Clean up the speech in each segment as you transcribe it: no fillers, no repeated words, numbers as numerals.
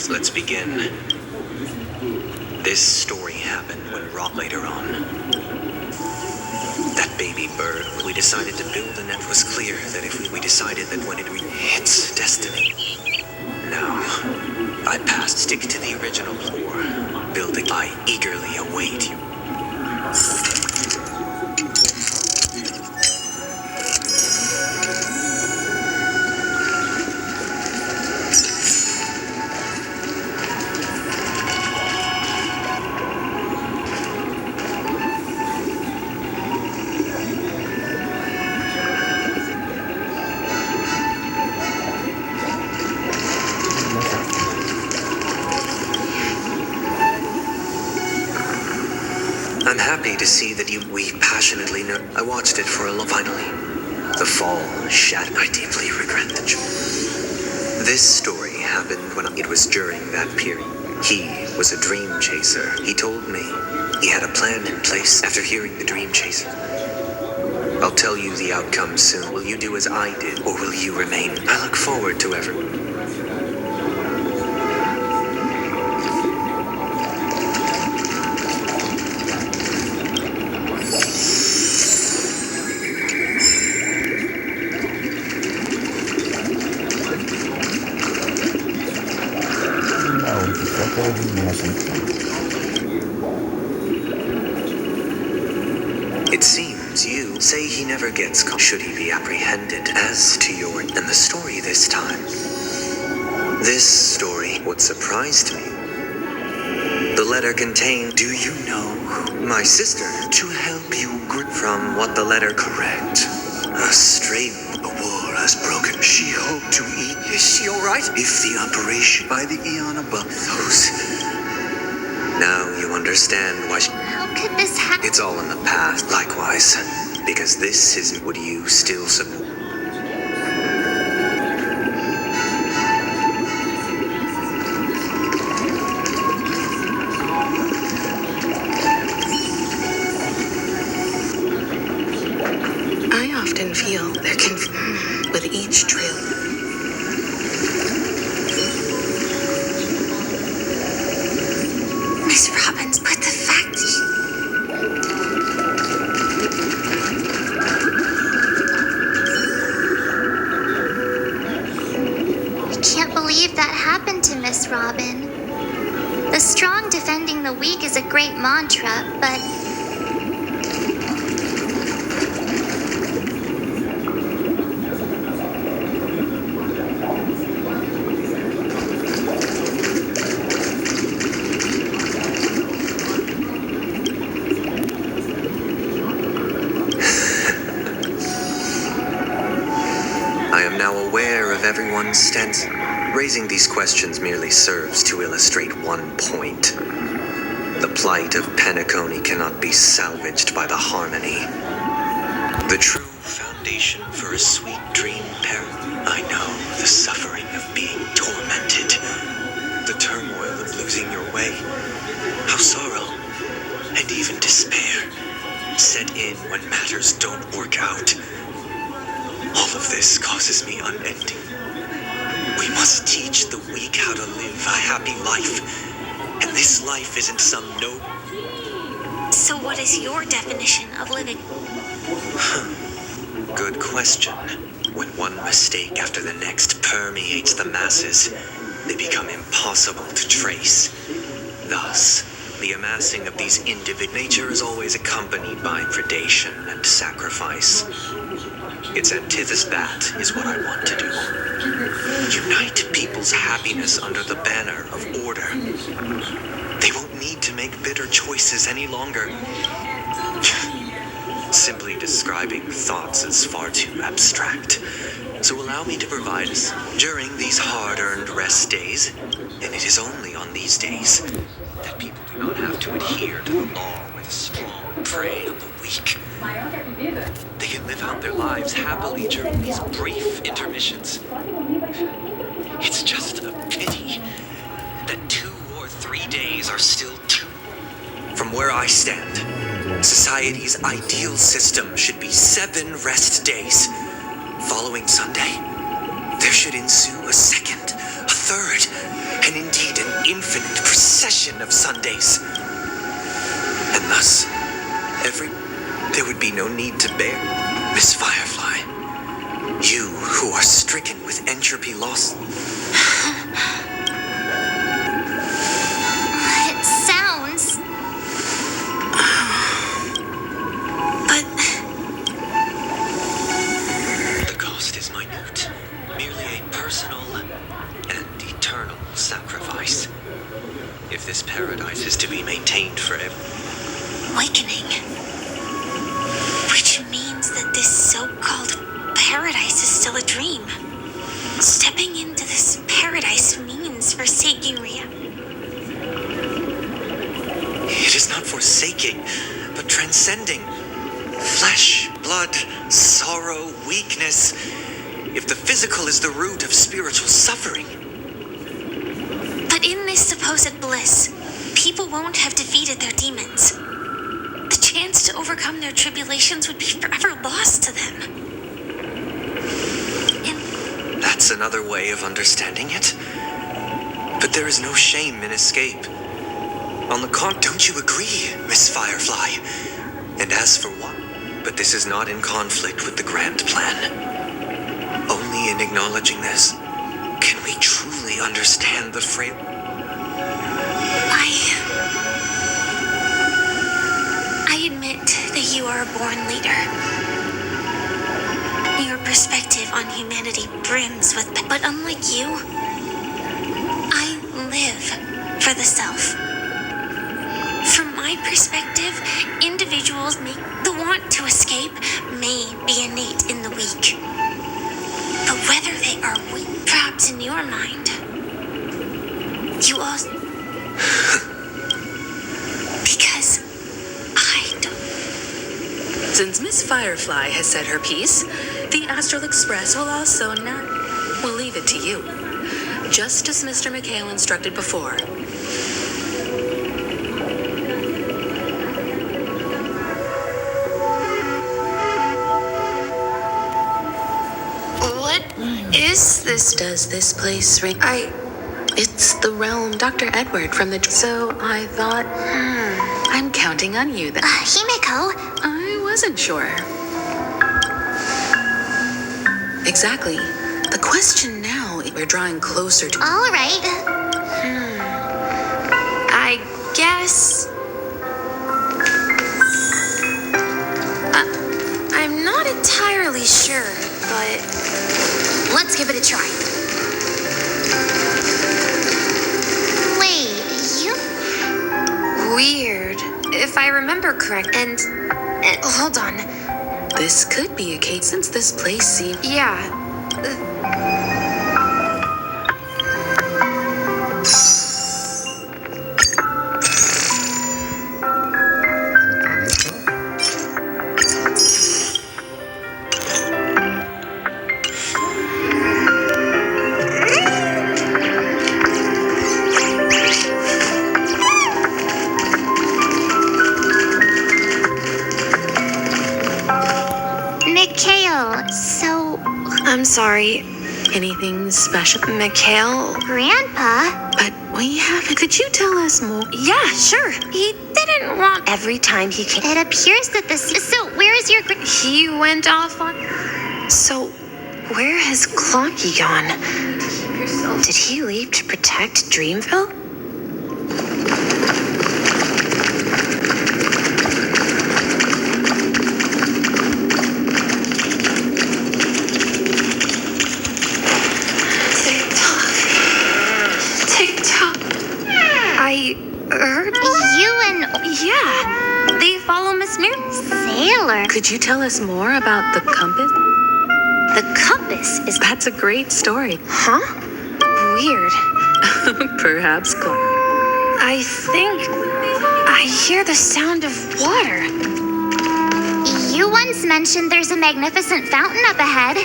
Let's begin. This story happened when later on. That baby bird, we decided to build, and it was clear that if we decided that when it hits destiny. Now, I passed stick to the original lore. Building, I eagerly await you. I'm happy to see that we passionately know. I watched it for a long. Finally, the fall shattered. I deeply regret the choice. This story happened when it was during that period. He was a dream chaser. He told me he had a plan in place after hearing the dream chaser. I'll tell you the outcome soon. Will you do as I did, or will you remain? I look forward to everyone. It seems you say he never gets caught. Should he be apprehended? As to your and the story this time. This story, what surprised me. The letter contained, do you know, my sister, to help you from what the letter correct. A straight war has broken. She hoped to eat. Is she alright? If the operation by the eon above those. Now you understand why How could this happen? It's all in the past, likewise. Because this is would you still support? I often feel there can with each trail. Miss Robbins, but the fact I can't believe that happened to Miss Robin. The strong defending the weak is a great mantra, but I am now aware of everyone's stance. Raising these questions merely serves to illustrate one point. The plight of penacony cannot be salvaged by the harmony. The true foundation for a sweet dream parent. I know the suffering of being tormented. The turmoil of losing your way. How sorrow and even despair set in when matters don't work out. All of this causes me unending. We must teach the weak how to live a happy life. And this life isn't some so what is your definition of living? Good question. When one mistake after the next permeates the masses, they become impossible to trace. Thus, the amassing of these individual nature is always accompanied by predation and sacrifice. Its antithesis, that is what I want to do. Unite people's happiness under the banner of order. They won't need to make bitter choices any longer. Simply describing thoughts is far too abstract. So allow me to provide us during these hard-earned rest days, and it is only on these days that people do not have to adhere to the law where the strong prey on the weak. They can live out their lives happily during these brief intermissions. It's just a pity that 2 or 3 days are still too. From where I stand, society's ideal system should be 7 rest days. Following Sunday, there should ensue a second, a third, and indeed infinite procession of Sundays. And thus, there would be no need to bear, Miss Firefly. You who are stricken with entropy loss. It sounds... But The cost is minute, merely a personal and eternal sacrifice. If this paradise is to be maintained forever. awakening. Which means that this so-called paradise is still a dream. Stepping into this paradise means forsaking reality. It is not forsaking, but transcending. Flesh, blood, sorrow, weakness. If the physical is the root of spiritual suffering. But in this supposed bliss, people won't have defeated their demons. The chance to overcome their tribulations would be forever lost to them. That's another way of understanding it. But there is no shame in escape. On the don't you agree, Miss Firefly? And as for what? But this is not in conflict with the grand plan. Only in acknowledging this can we truly understand the frail. I admit that you are a born leader. Your perspective on humanity brims with... But unlike you, I live for the self. From my perspective, individuals the want to escape may be innate in the weak. But whether they are weak, perhaps in your mind, you also... Because I don't... Since Miss Firefly has said her piece, the Astral Express will also not... We'll leave it to you. Just as Mr. McHale instructed before. What is this? Does this place ring? It's the realm, Dr. Edward from the... So I thought, I'm counting on you then. Himiko? I wasn't sure. Exactly. The question now, we're drawing closer to... All right. I guess... I'm not entirely sure, but... Let's give it a try. Wait, you... Weird. If I remember correct, and hold on. This could be a case since this place seems... Yeah. Mikhail, so... I'm sorry. Anything special? Mikhail? Grandpa? But we haven't... Could you tell us more? Yeah, sure. He didn't want every time he came. It appears that this... So, where is your... He went off on... So, where has Clonky gone? Did he leave to protect Dreamville? TikTok. I heard... You and... Yeah, they follow Miss Mir. Sailor? Could you tell us more about the compass? The compass is... That's a great story. Huh? Weird. Perhaps Clark. I think I hear the sound of water. You once mentioned there's a magnificent fountain up ahead.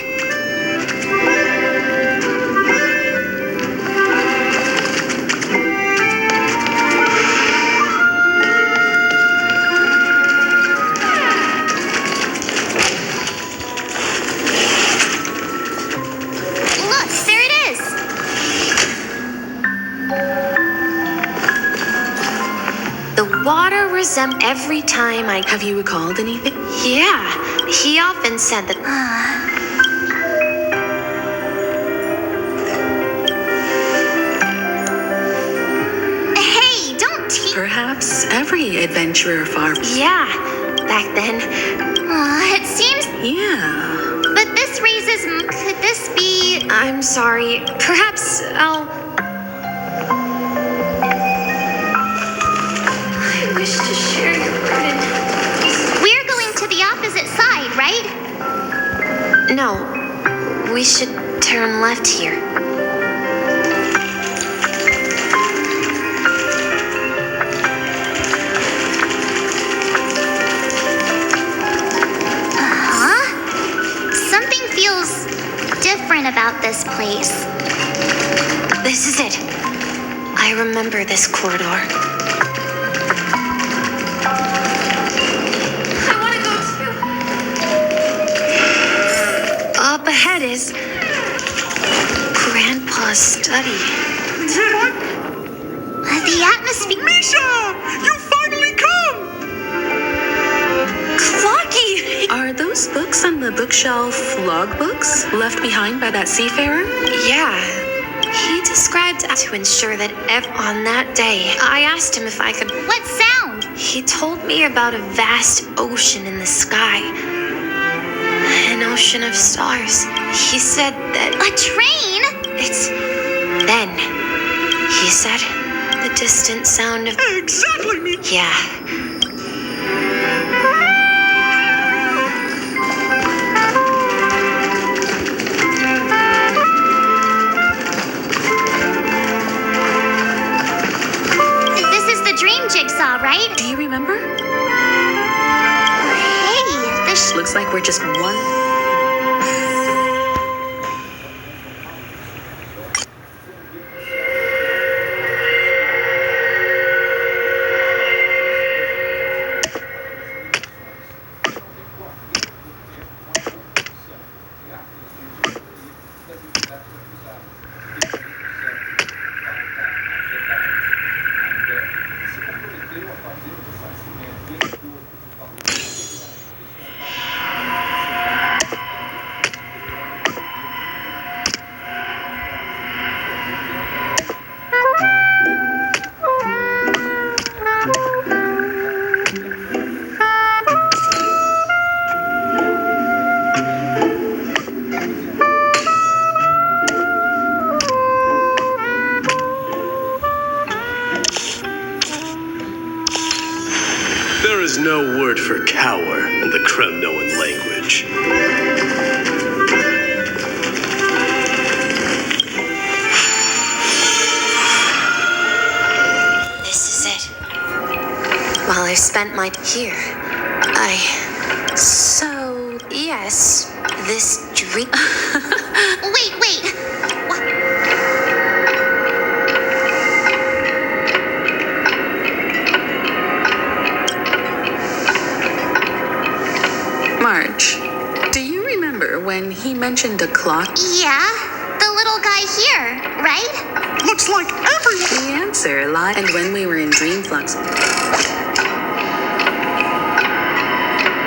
Look, there it is. The water resembles every time I... Have you recalled anything? Yeah, he often said that... Hey, don't tease. Perhaps every adventurer far... Yeah, back then. It seems. Yeah. But this raises. Could this be. I'm sorry. Perhaps I'll... I wish to share your burden. We're going to the opposite side, right? No, we should turn left here. Something feels different about this place. This is it. I remember this corridor. I want to go too. Up ahead is Grandpa's study. The atmosphere. Misha! You finally come! Clocky! Are those books on the bookshelf logbooks left behind by that seafarer? Yeah. He described to ensure that on that day, I asked him if I could... What sound? He told me about a vast ocean in the sky. An ocean of stars. He said that... A train? It's... Then, he said, the distant sound of... Exactly me! Yeah. This is the dream jigsaw, right? Do you remember? Hey, this. Looks like we're just one... There is no word for cower in the Kremnoan language. This is it. While I spent my... Here. So, yes, this dream... Wait. What? Marge, do you remember when he mentioned a clock? Yeah, the little guy here, right? Looks like everyone. The answer lied. And when we were in dream flux.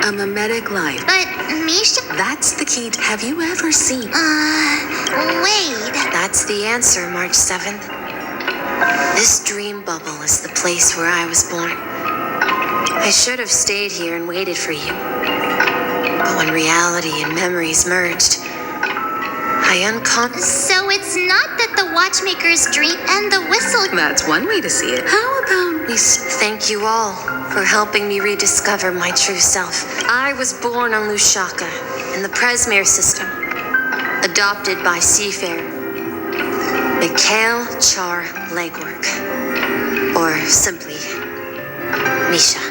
A mimetic light. But Misha. That's the key. Have you ever seen? Wait. That's the answer, March 7th. This dream bubble is the place where I was born. I should have stayed here and waited for you. But when reality and memories merged, I So it's not that the watchmaker's dream and the whistle. That's one way to see it. How about we... Thank you all for helping me rediscover my true self. I was born on Lushaka, in the Presmere system, adopted by seafarer Mikhail Char Legwork, or simply Misha.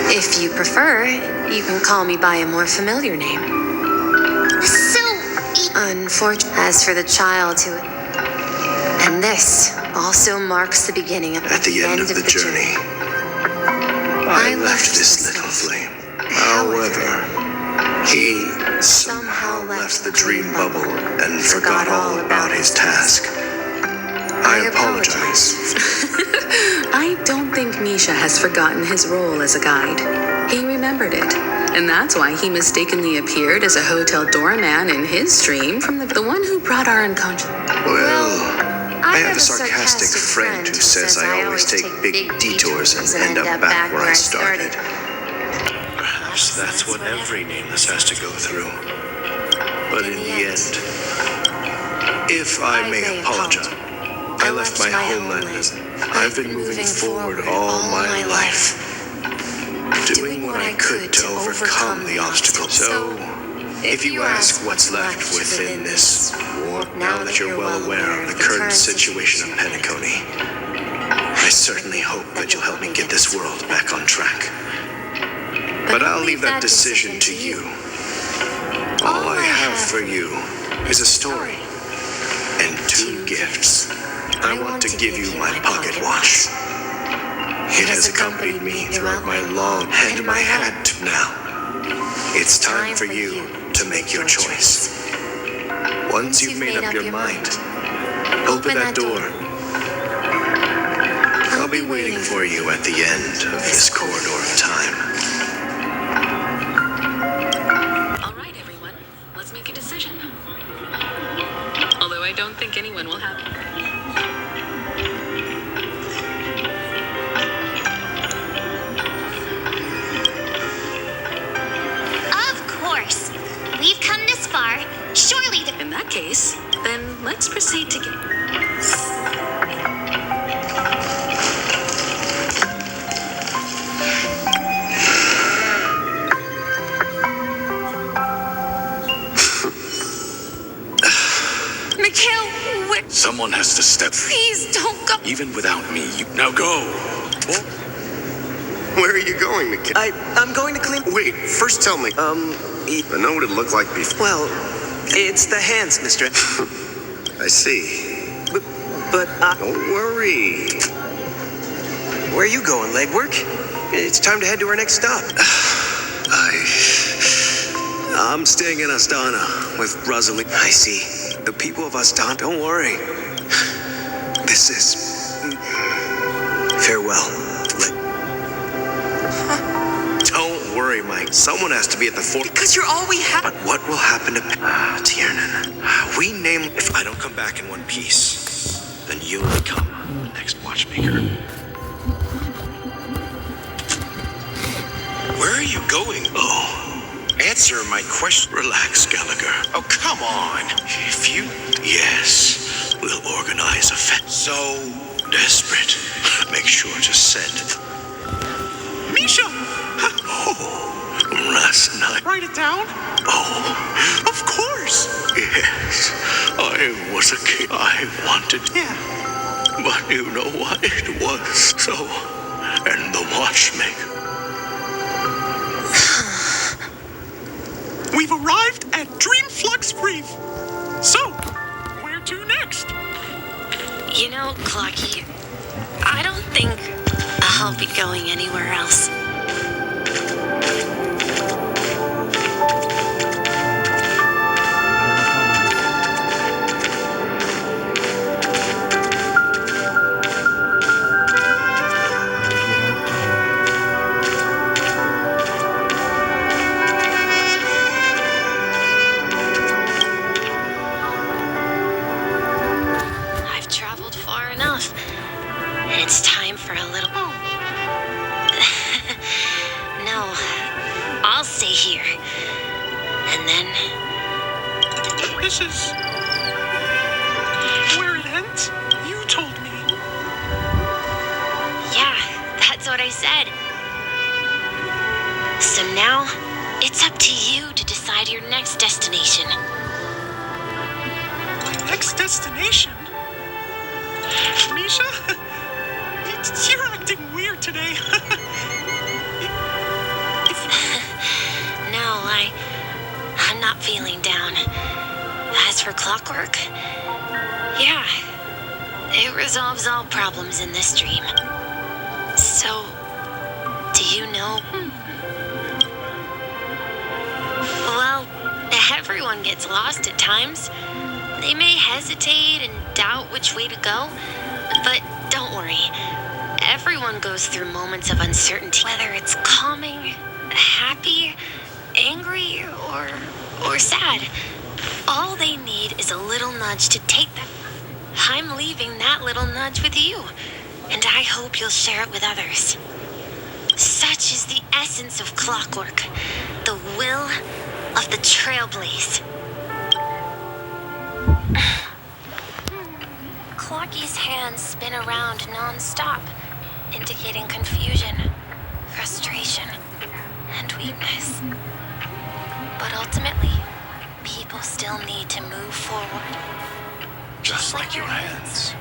If you prefer, you can call me by a more familiar name. So. Unfortunately, as for the child who... And this also marks the beginning of At the end of the journey, I left this little flame. However, he somehow left the dream bubble and forgot all about his task. I apologize. I don't think Misha has forgotten his role as a guide. He remembered it, and that's why he mistakenly appeared as a hotel doorman in his dream from the one who brought our unconscious. Well, I have a sarcastic friend who says I always take big detours and end up back where I started. Perhaps that's what every nameless has to go through. But in the end, if I may apologize, I left my homeland and I've been moving forward all my life, doing what I could to overcome the obstacles. So, if you ask what's left within this war, now that you're well aware of the current situation of Penacony, I certainly hope that you'll help me get this world back on track. But I'll leave that decision to you. All I have for you is a story and 2 gifts. I want to give you my pocket watch. It has accompanied me throughout my long and my hat now. It's time for you to make your choice. Once you've made up your mind, open that door. I'll be waiting for you at the end of this corridor of time. All right, everyone, let's make a decision. Although I don't think anyone will have. We've come this far. Surely the... In that case, then let's proceed to get... Mikhail, where... Someone has to step. Please don't go. Even without me, you... Now go! Where are you going, Mikhail? I'm going to clean... Wait, first tell me. I know what it looked like before. Well, it's the hands, mister. I see. But Don't worry. where are you going, legwork? It's time to head to our next stop. I'm staying in Astana with Rosalie. I see. The people of Astana, don't worry. This is... Farewell. Don't worry, Mike. Someone has to be at the fort. Because you're all we have. But what will happen to Tiernan? We name... If I don't come back in one piece, then you will become the next watchmaker. Where are you going? Oh, Answer my question. relax, Gallagher. Oh, come on. If you... Yes, we'll organize a fete. So... Desperate. Make sure to send... Misha! Oh, last night. Write it down? Oh, Of course. yes. I was a kid. I wanted... Yeah. But you know what? It was so... And the watchmaker. We've arrived at Dreamflux Reef. So, where to next? You know, Clocky, I don't think I'll be going anywhere else. I've traveled far enough, and it's time for a little... No, I'll stay here. And then... This is where it ends? You told me. Yeah, that's what I said. So now, it's up to you to decide your next destination. My next destination? Misha? You're acting weird today. No, I'm not feeling down. As for clockwork, yeah, it resolves all problems in this dream. So, do you know? Well, everyone gets lost at times. They may hesitate and doubt which way to go, but don't worry. Everyone goes through moments of uncertainty, whether it's calming, happy, angry, or sad. All they need is a little nudge to take them. I'm leaving that little nudge with you, and I hope you'll share it with others. Such is the essence of clockwork, the will of the trailblaze. Clocky's hands spin around non-stop, indicating confusion, frustration, and weakness. But ultimately, people still need to move forward. Just like your hands,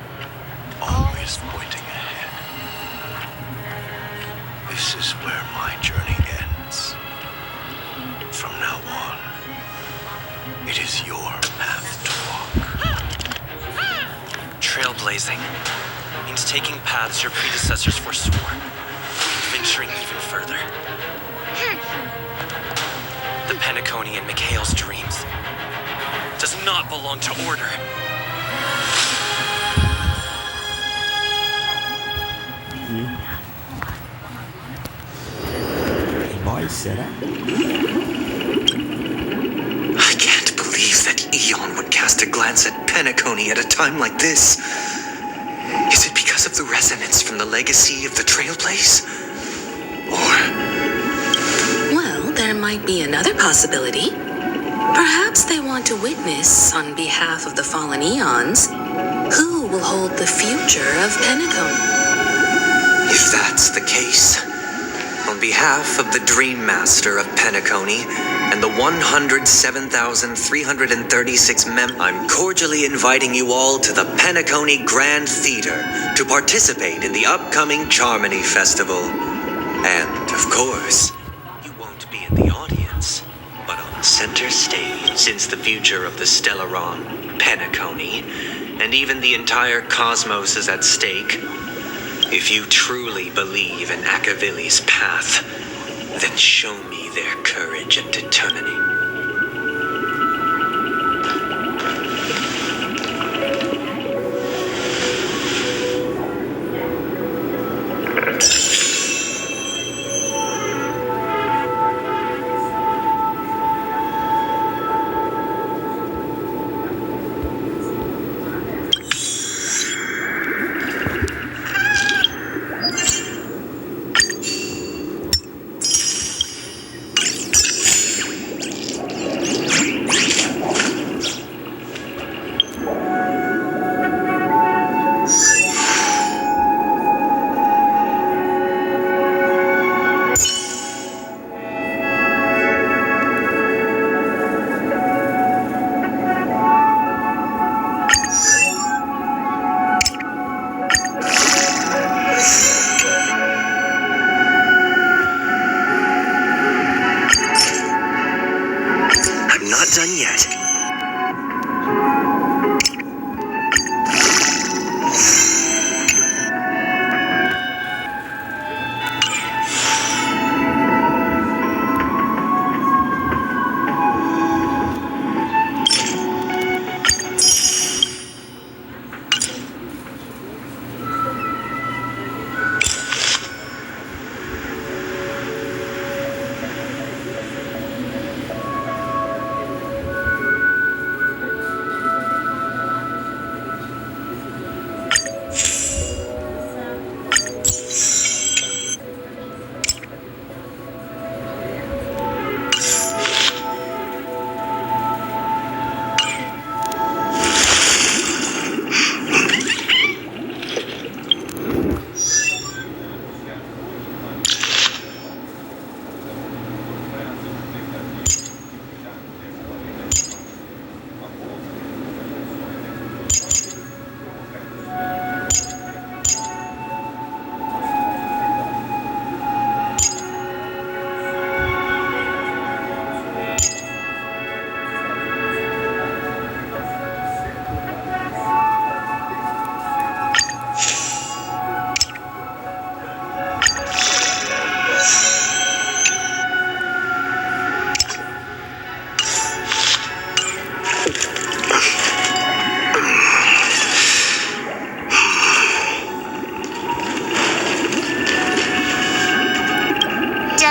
always pointing ahead. This is where my journey ends. From now on, it is your path to walk. Trailblazing means taking paths your predecessors forswore, venturing even further. The penacony in Mikhail's dreams does not belong to order. Vai, será? I can't believe that Eon would cast a glance at penacony at a time like this. Is it because of the resonance from the legacy of the Trailblaze? Or... Well, there might be another possibility. Perhaps they want to witness, on behalf of the fallen eons, who will hold the future of penacony. if that's the case, on behalf of the Dream Master of Penacony and the 107,336 I'm cordially inviting you all to the Penacony Grand Theater to participate in the upcoming Charmony Festival. And, of course, you won't be in the audience, but on center stage, since the future of the Stellaron, Penacony, and even the entire cosmos is at stake. If you truly believe in Akavili's path, then show me their courage and determination.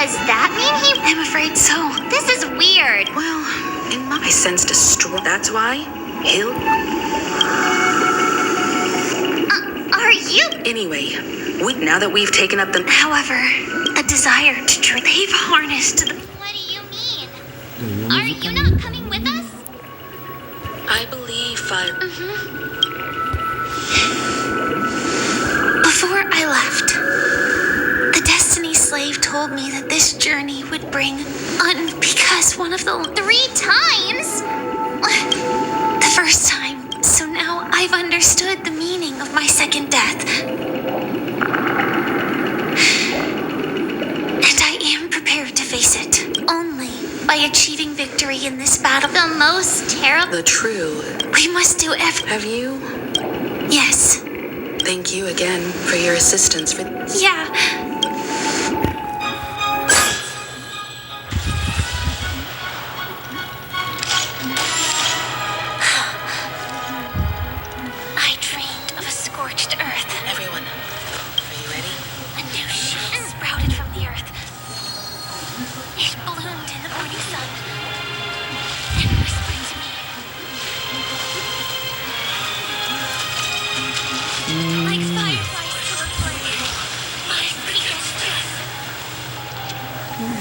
Does that mean I'm afraid so. This is weird. Well, I sensed a strong. That's why he'll. Are you? Anyway, now that we've taken up the. However, a desire to drink they've harnessed the. What do you mean? Are you not coming with us? I believe fire. Before I left, the Destiny Slave told me that this journey would bring because one of the 3 times? the first time. So now I've understood the meaning of my second death. And I am prepared to face it. Only by achieving victory in this battle. The most terrible. The true. We must do everything. Have you? Yes. Thank you again for your assistance. Yeah. I dreamed of a scorched earth. Everyone, are you ready? A new shoot sprouted from the earth. It bloomed in the morning sun and whispered to me. Like fireflies to a flame. My biggest death.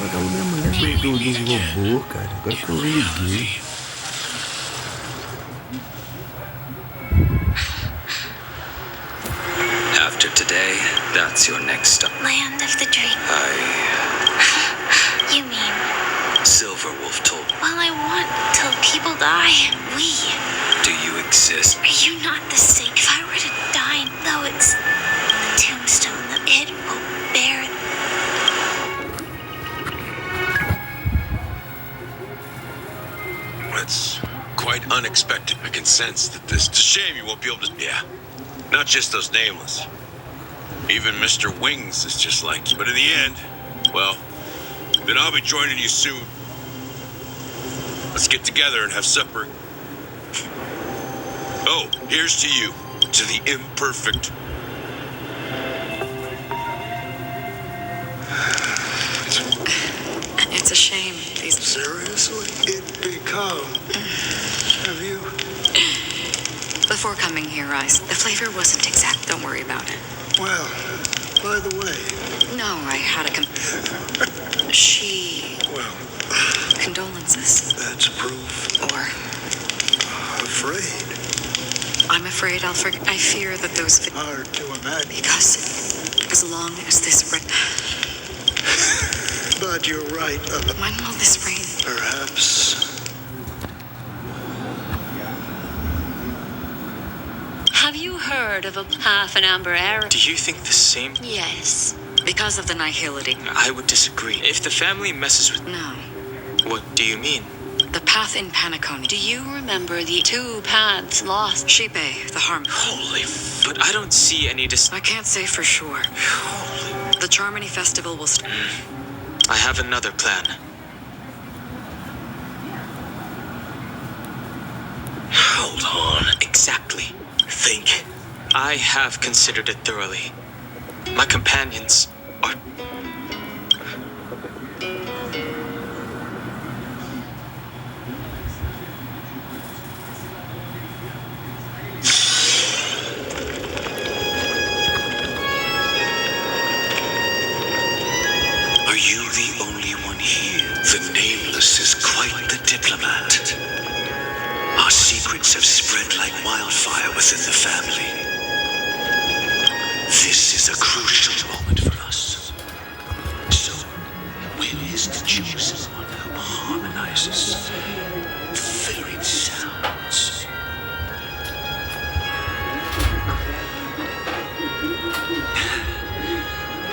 Aquela minha mulher do robô, cara. Agora que eu liguei. After today, that's your next stop. Land of the dream. You mean, Silverwolf told me. while I want till people die, we. Do you exist? Are you not the stake? If I were to die, though it's the tombstone that it will bear. It's quite unexpected. I can sense that this. It's a shame you won't be able to. Yeah. Not just those nameless. Even Mr. Wings is just like you. But in the end, well, then I'll be joining you soon. Let's get together and have supper. Oh, here's to you, to the imperfect. It's a shame. These. Seriously? It become. Have you? Before coming here, the flavor wasn't exact. Don't worry about it. Well, by the way. No, I had She. Well, Condolences. that's proof. Or. Afraid. I'm afraid I fear that those. Hard to imagine. Because as long as this But you're right. when will this rain? Perhaps. Have you heard of a half an amber era? Do you think the same? Yes. Because of the nihility. I would disagree. If the family messes with. No. What do you mean? The path in penacony. Do you remember the 2 paths lost? Shipe, the harm. Holy but I don't see any I can't say for sure. The Charmony Festival will I have another plan. Hold on. Exactly. Think. I have considered it thoroughly. My companions are. Are you the only one here? The Nameless is quite the diplomat. Our secrets have spread like wildfire within the family. This is a crucial moment for us. So, when is the chosen one who harmonizes the varied sounds?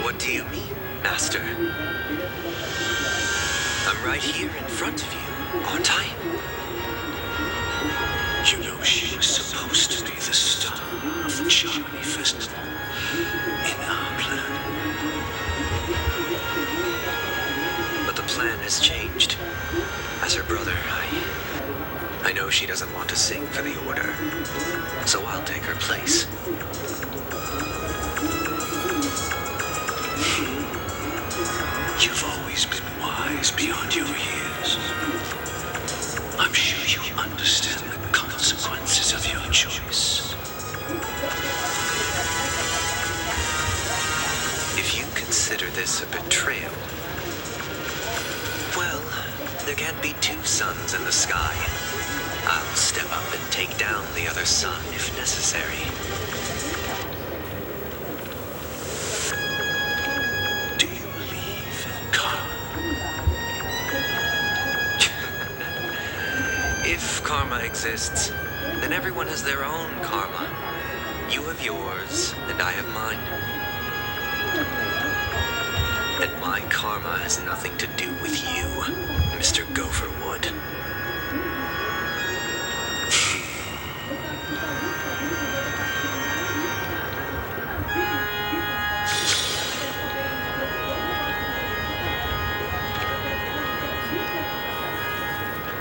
What do you mean, Master? I'm right here in front of you, aren't I? You know, she was supposed to be the star of the Charmony Festival in our plan. But the plan has changed. As her brother, I know she doesn't want to sing for the Order, so I'll take her place. You've always this a betrayal? Well, there can't be two suns in the sky. I'll step up and take down the other sun if necessary. Do you believe in karma? If karma exists, then everyone has their own karma. You have yours, and I have mine. And my karma has nothing to do with you, Mr. Gopherwood.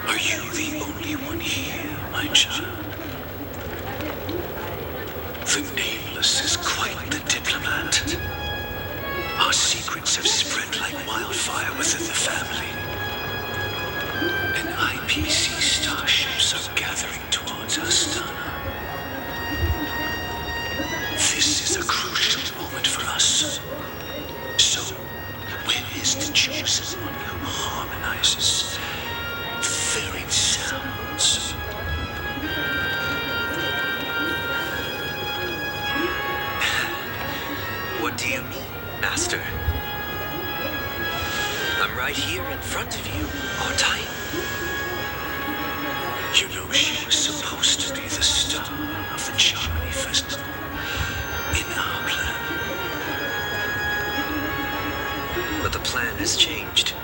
Are you the only one here, my child? The Nameless is quite the diplomat. Our secrets have spread like wildfire within the family. And IPC starships are gathering towards Astana. This is a crucial moment for us. So, where is the chosen one who harmonizes the very sounds? What do you mean, Master? I'm right here in front of you, aren't I? You know, she was supposed to be the star of the Charmony Festival in our plan. But the plan has changed.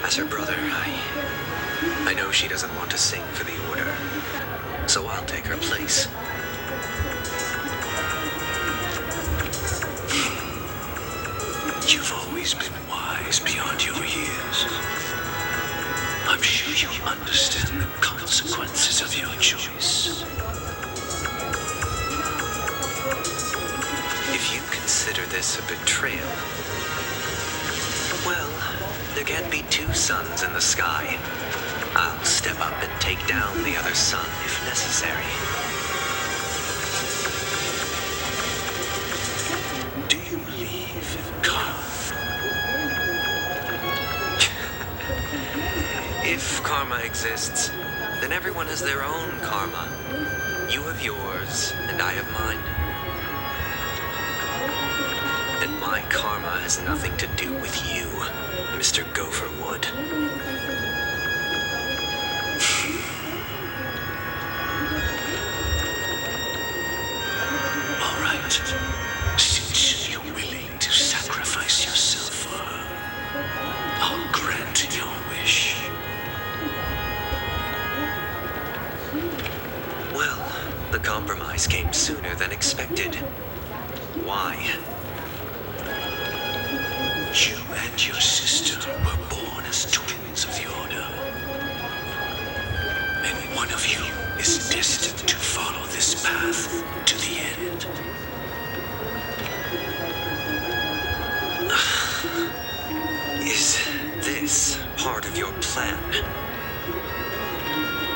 As her brother, I know she doesn't want to sing for the Order, so I'll take her place. You've always been wise beyond your years. I'm sure you understand the consequences of your choice. If you consider this a betrayal, well, there can't be two suns in the sky. I'll step up and take down the other sun if necessary. Do you believe in karma? If karma exists, then everyone has their own karma. You have yours, and I have mine. And my karma has nothing to do with you, Mr. Gopherwood. All right. Since you're willing to sacrifice yourself for her, I'll grant your wish. Well, the compromise came sooner than expected. Why? You and your sister were born as twins of the Order. And one of you is destined to follow this path to the end. Is this part of your plan?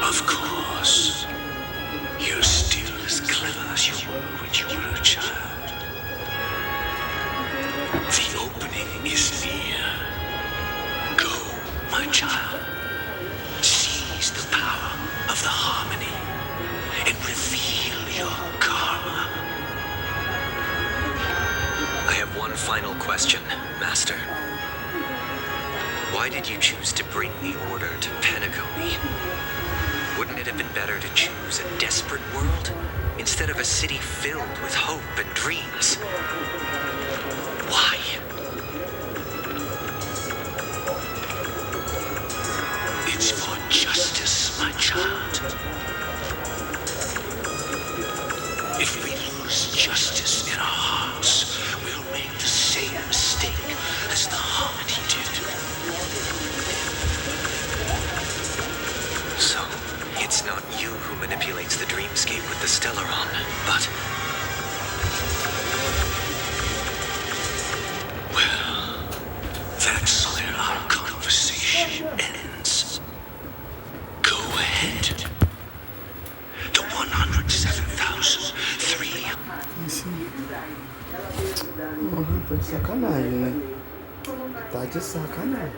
Of course. You're still as clever as you were when you were a child. The opening is near. Go, my child. Seize the power of the harmony and reveal your karma. I have one final question, Master. Why did you choose to bring the Order to Penacony? Wouldn't it have been better to choose a desperate world instead of a city filled with hope and dreams? Why? It's for justice, my child. If we lose justice in our hearts, we'll make the same mistake as the harmony did. So, it's not you who manipulates the dreamscape with the Stellaron, but... Well, that's where our conversation ends. Go ahead. The 107,003. Porra, tá de sacanagem, né? Tá de sacanagem.